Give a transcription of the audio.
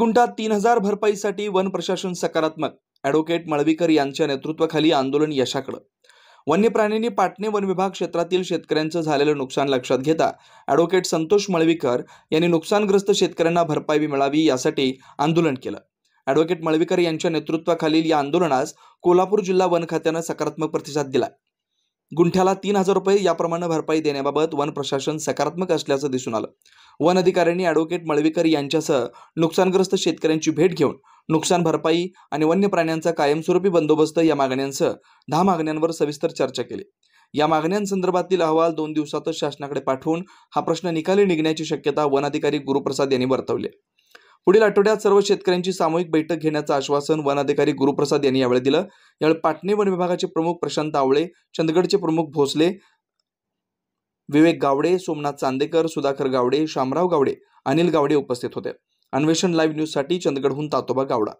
गुंठा 3000 भरपाईसाठी वन प्रशासन सकारात्मक. ॲडव्होकेट मळवीकर यांच्या नेतृत्वाखाली आंदोलन यशाकडे. वन्य प्राण्यांनी पाटणे वन विभाग क्षेत्रातील शेतकऱ्यांचं झालेलं नुकसान लक्षात घेता ॲडव्होकेट संतोष मळवीकर यांनी नुकसानग्रस्त शेतकऱ्यांना भरपाई मिळावी यासाठी आंदोलन केलं. ॲडव्होकेट मळवीकर यांच्या नेतृत्वाखालील या आंदोलनास कोल्हापूर जिल्हा वन खात्यानं सकारात्मक प्रतिसाद दिला. गुंठ्याला 3000 रुपये याप्रमाणे भरपाई देण्याबाबत वन प्रशासन सकारात्मक असल्याचं दिसून आलं. वन अधिकाऱ्यांनी ॲडव्होकेट मळवीकर यांच्यासह नुकसानग्रस्त शेतकऱ्यांची भेट घेऊन नुकसान भरपाई आणि वन्य प्राण्यांचा कायमस्वरूपी बंदोबस्त या मागण्यांसह 10 मागण्यांवर सविस्तर चर्चा केली. या मागण्यांसंदर्भातील अहवाल 2 दिवसातच शासनाकडे पाठवून हा प्रश्न निकाली निघण्याची शक्यता वन अधिकारी गुरुप्रसाद यांनी वर्तवली. पुढील आठवड्यात सर्व शेतकऱ्यांची सामूहिक बैठक घेण्याचं आश्वासन वन अधिकारी गुरुप्रसाद यांनी यावेळी दिलं. यावेळी पाटणे वन विभागाचे प्रमुख प्रशांत आवळे, चंदगडचे प्रमुख भोसले, विवेक गावडे, सोमनाथ चांदेकर, सुधाकर गावडे, शामराव गावडे, अनिल गावडे उपस्थित होते. अन्वेषण लाईव्ह न्यूजसाठी चंदगडहून तातोबा गावडा.